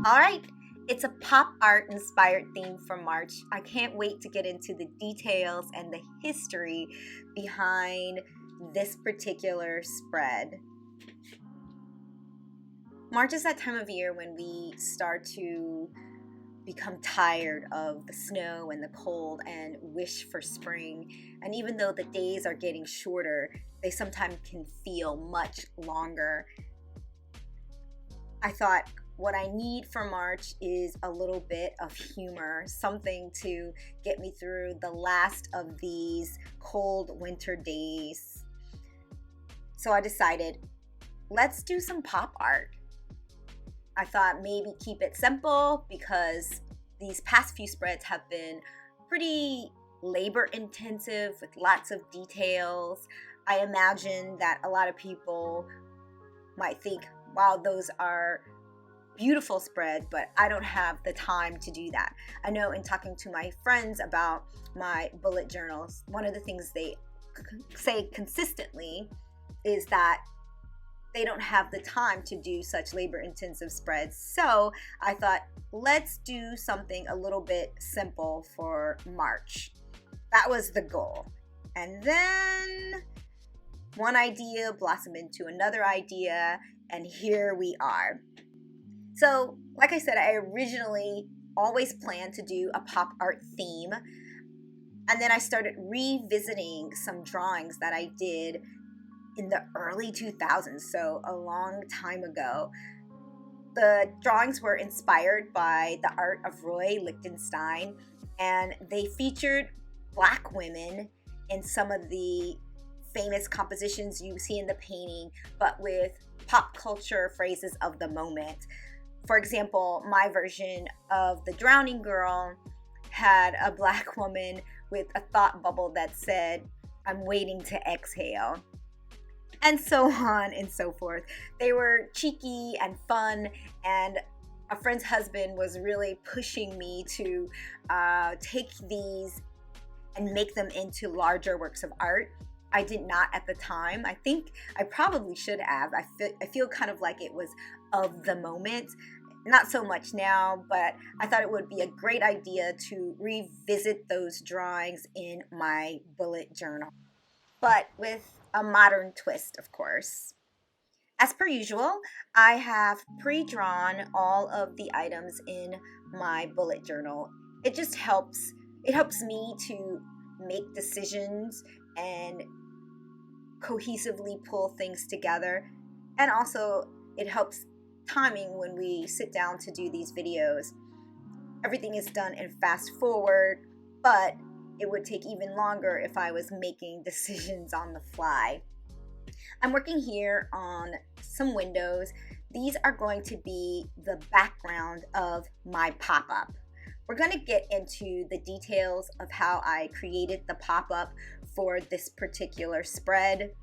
All right, it's a pop art inspired theme for March. I can't wait to get into the details and the history behind this particular spread. March is that time of year when we start to become tired of the snow and the cold and wish for spring. And even though the days are getting shorter, they sometimes can feel much longer. I thought what I need for March is a little bit of humor, something to get me through the last of these cold winter days. So I decided, let's do some pop art. I thought maybe keep it simple because these past few spreads have been pretty labor intensive with lots of details. I imagine that a lot of people might think, wow, those are beautiful spreads, but I don't have the time to do that. I know in talking to my friends about my bullet journals, one of the things they say consistently is that they don't have the time to do such labor-intensive spreads. So I thought, let's do something a little bit simple for March. That was the goal. And then one idea blossomed into another idea, and here we are. So, like I said, I originally always planned to do a pop art theme. And then I started revisiting some drawings that I did in the early 2000s, so a long time ago. The drawings were inspired by the art of Lichtenstein, and they featured Black women in some of the famous compositions you see in the painting, but with pop culture phrases of the moment. For example, my version of The Drowning Girl had a Black woman with a thought bubble that said, "I'm waiting to exhale." And so on and so forth. They were cheeky and fun, and a friend's husband was really pushing me to take these and make them into larger works of art. I did not at the time. I think I probably should have. I feel kind of like it was of the moment. Not so much now, but I thought it would be a great idea to revisit those drawings in my bullet journal, but with a modern twist, of course. As per usual, I have pre-drawn all of the items in my bullet journal. It helps me to make decisions and cohesively pull things together. And also, it helps timing when we sit down to do these videos. Everything is done in fast forward, but it would take even longer if I was making decisions on the fly. I'm working here on some windows. These are going to be the background of my pop-up. We're going to get into the details of how I created the pop-up for this particular spread.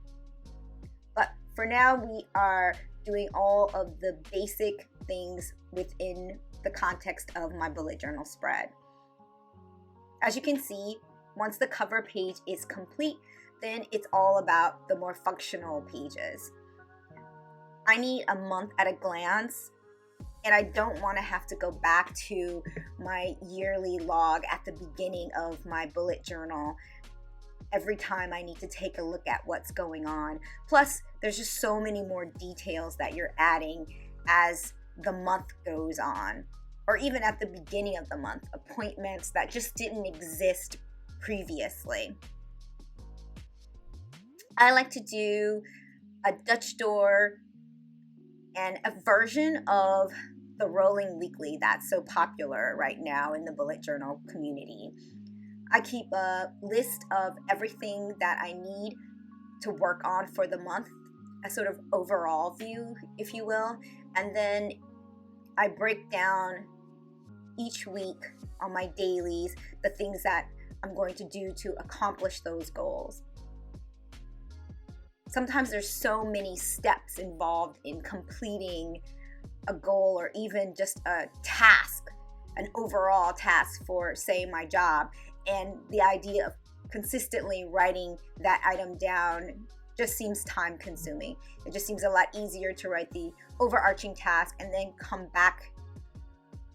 But for now, we are doing all of the basic things within the context of my bullet journal spread. As you can see, once the cover page is complete, then it's all about the more functional pages. I need a month at a glance, and I don't want to have to go back to my yearly log at the beginning of my bullet journal every time I need to take a look at what's going on. Plus, there's just so many more details that you're adding as the month goes on, or even at the beginning of the month, appointments that just didn't exist previously. I like to do a Dutch door and a version of the rolling weekly that's so popular right now in the bullet journal community. I keep a list of everything that I need to work on for the month, a sort of overall view, if you will, and then I break down each week on my dailies the things that I'm going to do to accomplish those goals. Sometimes there's so many steps involved in completing a goal or even just a task, an overall task for, say, my job. And the idea of consistently writing that item down just seems time consuming. It just seems a lot easier to write the overarching task and then come back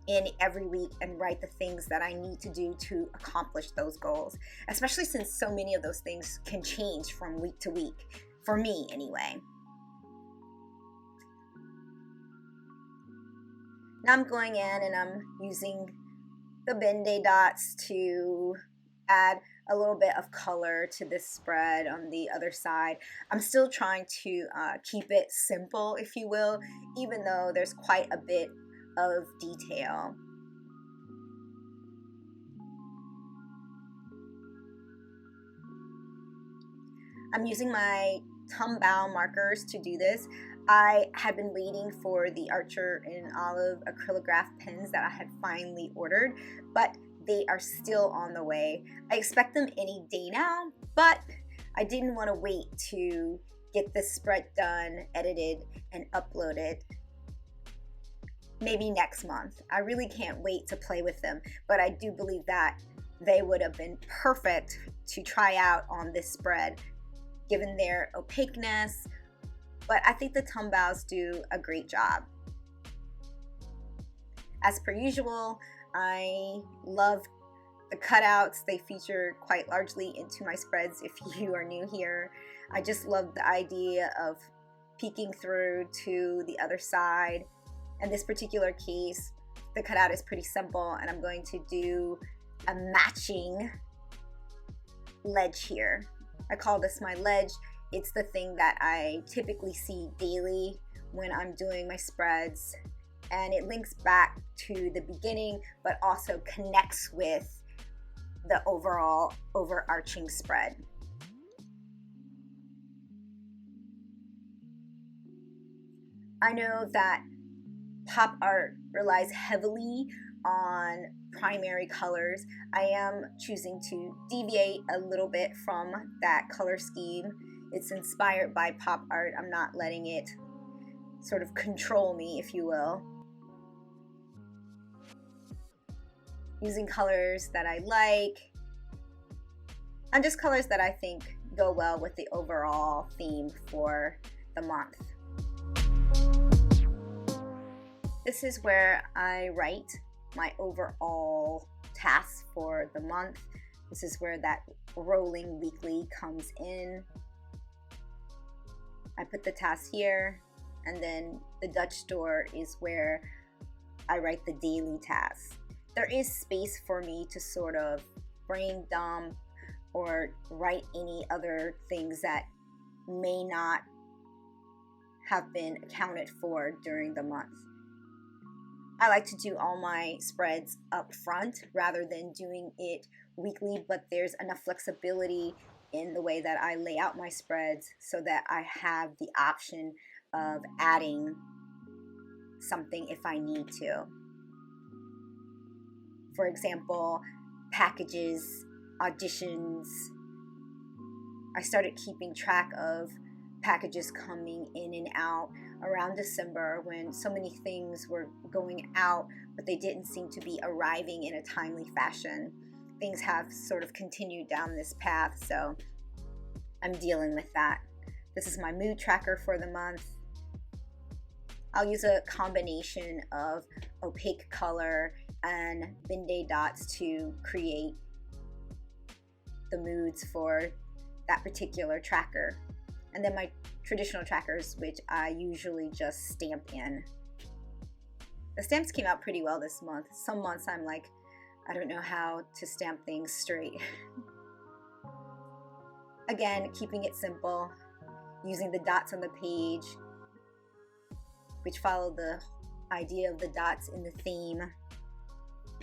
in every week and write the things that I need to do to accomplish those goals, especially since so many of those things can change from week to week, for me anyway. Now I'm going in and I'm using the Ben-Day dots to add a little bit of color to this spread on the other side. I'm still trying to keep it simple, if you will, even though there's quite a bit of detail. I'm using my Tombow markers to do this. I had been waiting for the Archer in Olive acrylograph pens that I had finally ordered, but they are still on the way. I expect them any day now, but I didn't want to wait to get this spread done, edited, and uploaded. Maybe next month. I really can't wait to play with them, but I do believe that they would have been perfect to try out on this spread, given their opaqueness, but I think the Tombows do a great job. As per usual, I love the cutouts. They feature quite largely into my spreads if you are new here. I just love the idea of peeking through to the other side. In this particular case, the cutout is pretty simple, and I'm going to do a matching ledge here. I call this my ledge. It's the thing that I typically see daily when I'm doing my spreads, and it links back to the beginning but also connects with the overall overarching spread. I know that pop art relies heavily on primary colors. I am choosing to deviate a little bit from that color scheme. It's inspired by pop art. I'm not letting it sort of control me, if you will. Using colors that I like, and just colors that I think go well with the overall theme for the month. This is where I write my overall tasks for the month. This is where that rolling weekly comes in. I put the task here, and then the Dutch door is where I write the daily tasks. There is space for me to sort of brain dump or write any other things that may not have been accounted for during the month. I like to do all my spreads up front rather than doing it weekly, but there's enough flexibility in the way that I lay out my spreads so that I have the option of adding something if I need to. For example, packages, auditions. I started keeping track of packages coming in and out around December when so many things were going out, but they didn't seem to be arriving in a timely fashion. Things have sort of continued down this path, so I'm dealing with that. This is my mood tracker for the month. I'll use a combination of opaque color and Ben-Day dots to create the moods for that particular tracker. And then my traditional trackers, which I usually just stamp in. The stamps came out pretty well this month. Some months I'm like, I don't know how to stamp things straight. Again, keeping it simple, using the dots on the page, which follow the idea of the dots in the theme.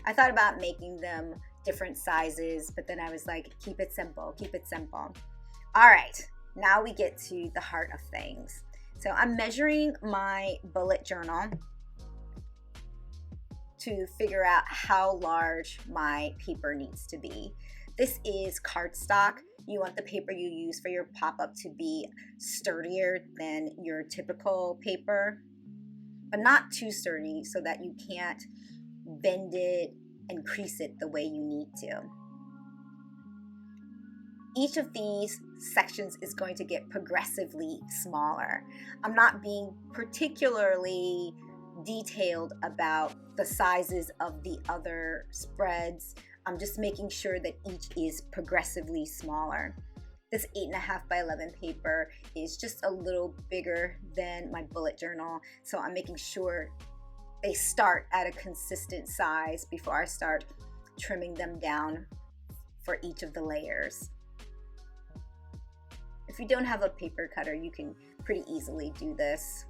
I thought about making them different sizes, but then I was like, keep it simple, keep it simple. All right, now we get to the heart of things. So I'm measuring my bullet journal to figure out how large my paper needs to be. This is cardstock. You want the paper you use for your pop-up to be sturdier than your typical paper, but not too sturdy so that you can't bend it and crease it the way you need to. Each of these sections is going to get progressively smaller. I'm not being particularly detailed about the sizes of the other spreads. I'm just making sure that each is progressively smaller. This 8.5 by 11 paper is just a little bigger than my bullet journal, so I'm making sure they start at a consistent size before I start trimming them down for each of the layers. If you don't have a paper cutter, you can pretty easily do this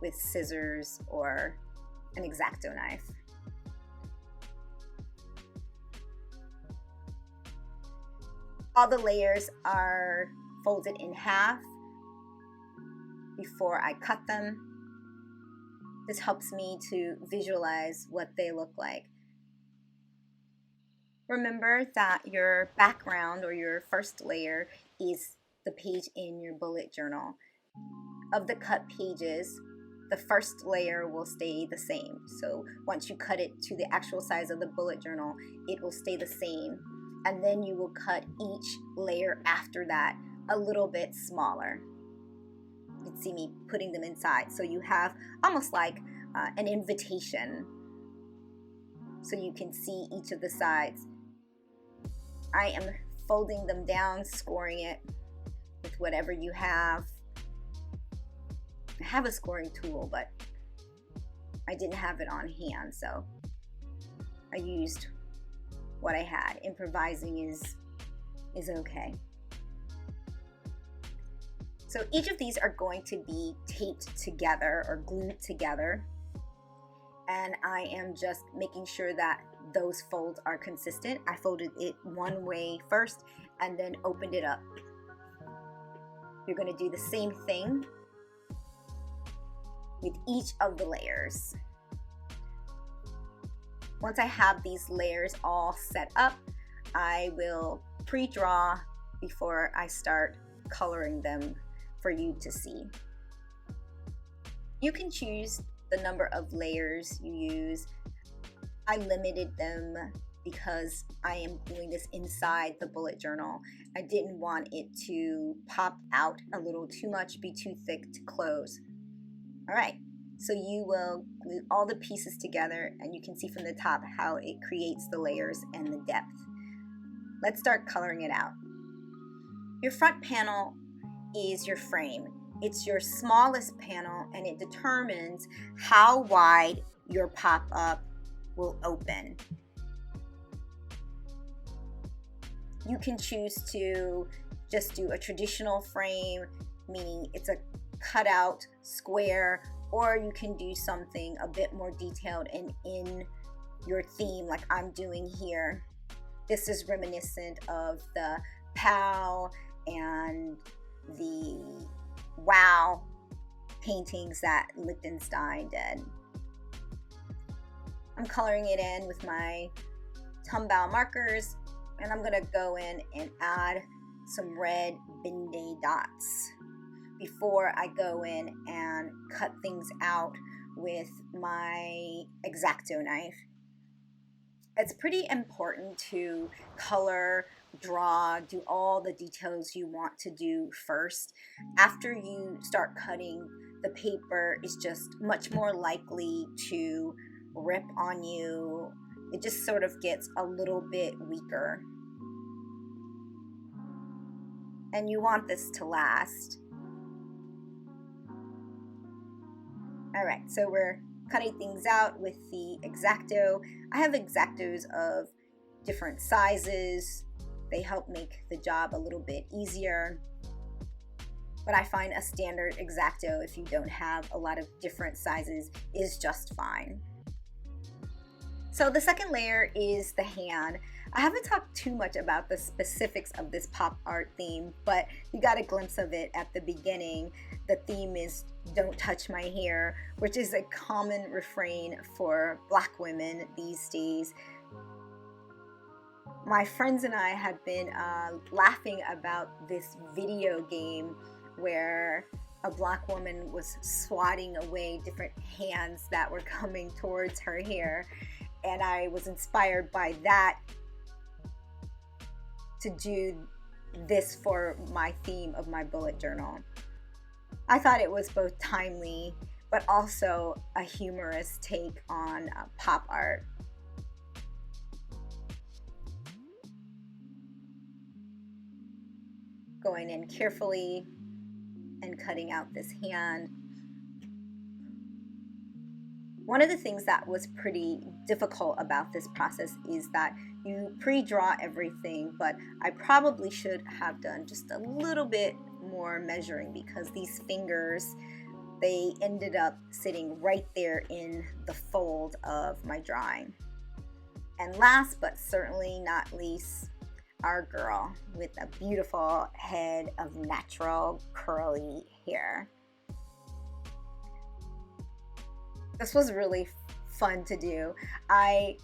with scissors or an Exacto knife. All the layers are folded in half before I cut them. This helps me to visualize what they look like. Remember that your background or your first layer is the page in your bullet journal. Of the cut pages, the first layer will stay the same. So once you cut it to the actual size of the bullet journal, it will stay the same. And then you will cut each layer after that a little bit smaller. You can see me putting them inside. So you have almost like an invitation. So you can see each of the sides. I am folding them down, scoring it with whatever you have. I have a scoring tool, but I didn't have it on hand, so I used what I had. Improvising is okay. So each of these are going to be taped together or glued together, and I am just making sure that those folds are consistent. I folded it one way first and then opened it up. You're going to do the same thing with each of the layers. Once I have these layers all set up, I will pre-draw before I start coloring them for you to see. You can choose the number of layers you use. I limited them because I am doing this inside the bullet journal. I didn't want it to pop out a little too much, be too thick to close. All right, so you will glue all the pieces together, and you can see from the top how it creates the layers and the depth. Let's start coloring it out. Your front panel is your frame. It's your smallest panel, and it determines how wide your pop-up will open. You can choose to just do a traditional frame, meaning it's a cutout square, or you can do something a bit more detailed and in your theme like I'm doing here. This is reminiscent of the POW and the WOW paintings that Lichtenstein did. I'm coloring it in with my Tombow markers, and I'm gonna go in and add some red Binde dots before I go in and cut things out with my Exacto knife. It's pretty important to color, draw, do all the details you want to do first. After you start cutting, the paper is just much more likely to rip on you. It just sort of gets a little bit weaker. And you want this to last. All right, so we're cutting things out with the Exacto. I have Exactos of different sizes. They help make the job a little bit easier. But I find a standard Exacto, if you don't have a lot of different sizes, is just fine. So the second layer is the hand. I haven't talked too much about the specifics of this pop art theme, but you got a glimpse of it at the beginning. The theme is "Don't touch my hair," which is a common refrain for Black women these days. My friends and I have been laughing about this video game where a Black woman was swatting away different hands that were coming towards her hair, and I was inspired by that to do this for my theme of my bullet journal. I thought it was both timely but also a humorous take on pop art. Going in carefully and cutting out this hand. One of the things that was pretty difficult about this process is that you pre-draw everything, but I probably should have done just a little bit more measuring, because these fingers, they ended up sitting right there in the fold of my drawing. And last but certainly not least, our girl with a beautiful head of natural curly hair. This was really fun to do. I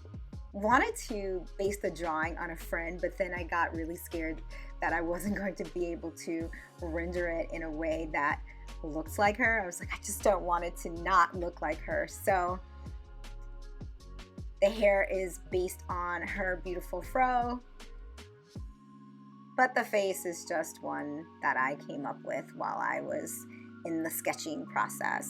wanted to base the drawing on a friend, but then I got really scared that I wasn't going to be able to render it in a way that looks like her. I was like, I just don't want it to not look like her. So the hair is based on her beautiful fro, but the face is just one that I came up with while I was in the sketching process.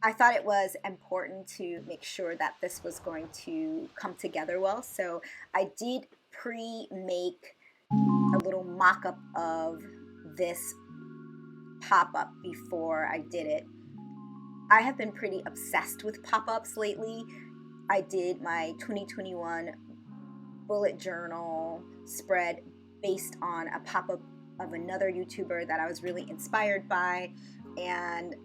I thought it was important to make sure that this was going to come together well, so I did pre-make a little mock-up of this pop-up before I did it. I have been pretty obsessed with pop-ups lately. I did my 2021 bullet journal spread based on a pop-up of another YouTuber that I was really inspired by, and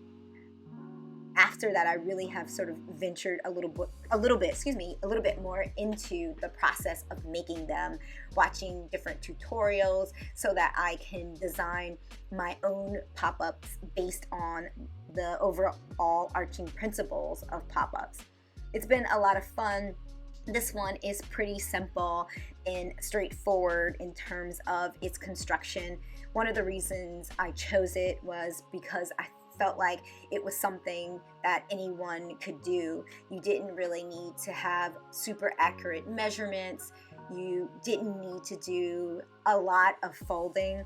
after that, I really have sort of ventured a little bit more into the process of making them, watching different tutorials so that I can design my own pop-ups based on the overall arching principles of pop-ups. It's been a lot of fun. This one is pretty simple and straightforward in terms of its construction. One of the reasons I chose it was because I felt like it was something that anyone could do. You didn't really need to have super accurate measurements. You didn't need to do a lot of folding.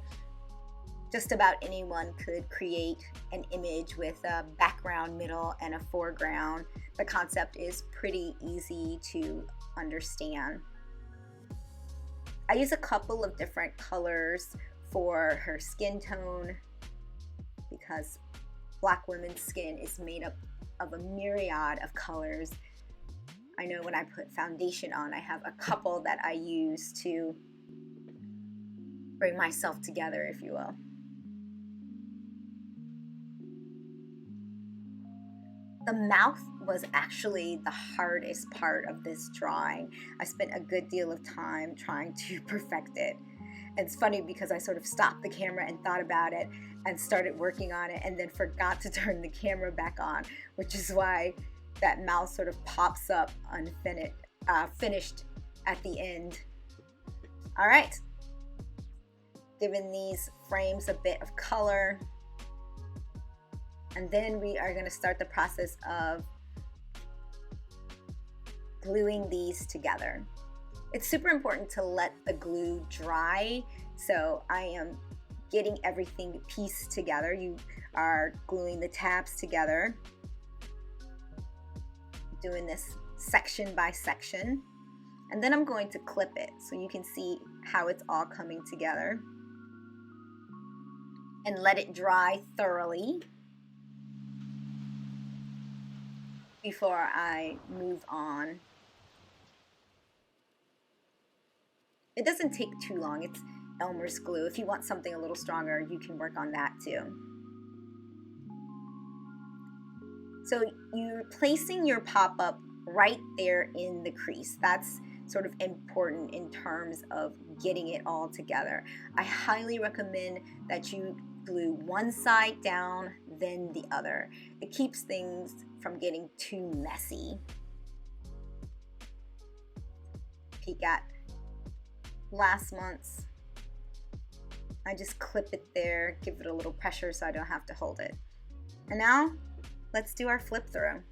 Just about anyone could create an image with a background, middle, and a foreground. The concept is pretty easy to understand. I use a couple of different colors for her skin tone because Black women's skin is made up of a myriad of colors. I know when I put foundation on, I have a couple that I use to bring myself together, if you will. The mouth was actually the hardest part of this drawing. I spent a good deal of time trying to perfect it. And it's funny because I sort of stopped the camera and thought about it and started working on it and then forgot to turn the camera back on, which is why that mouth sort of pops up finished at the end. All right, giving these frames a bit of color. And then we are going to start the process of gluing these together. It's super important to let the glue dry, so I am getting everything pieced together. You are gluing the tabs together, doing this section by section, and then I'm going to clip it so you can see how it's all coming together, and let it dry thoroughly before I move on. It doesn't take too long. It's Elmer's Glue. If you want something a little stronger, you can work on that too. So you're placing your pop-up right there in the crease. That's sort of important in terms of getting it all together. I highly recommend that you glue one side down, then the other. It keeps things from getting too messy. Peek at last month's. I just clip it there, give it a little pressure so I don't have to hold it. And now let's do our flip through.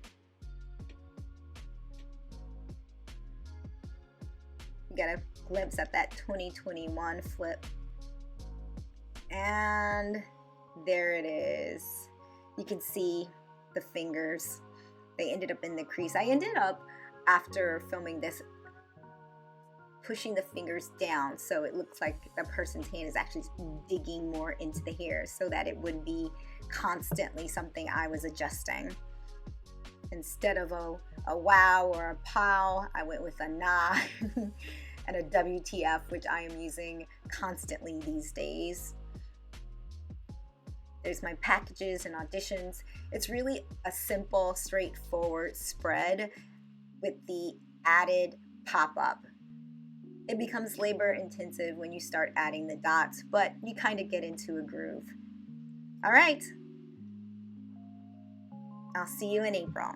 You get a glimpse at that 2021 flip. And There it is. You can see the fingers. They ended up in the crease. I ended up, after filming this, pushing the fingers down so it looks like the person's hand is actually digging more into the hair so that it would be constantly something I was adjusting. Instead of a wow or a pow, I went with a nah and a WTF, which I am using constantly these days. There's my packages and auditions. It's really a simple, straightforward spread with the added pop-up. It becomes labor intensive when you start adding the dots, but you kind of get into a groove. All right. I'll see you in April.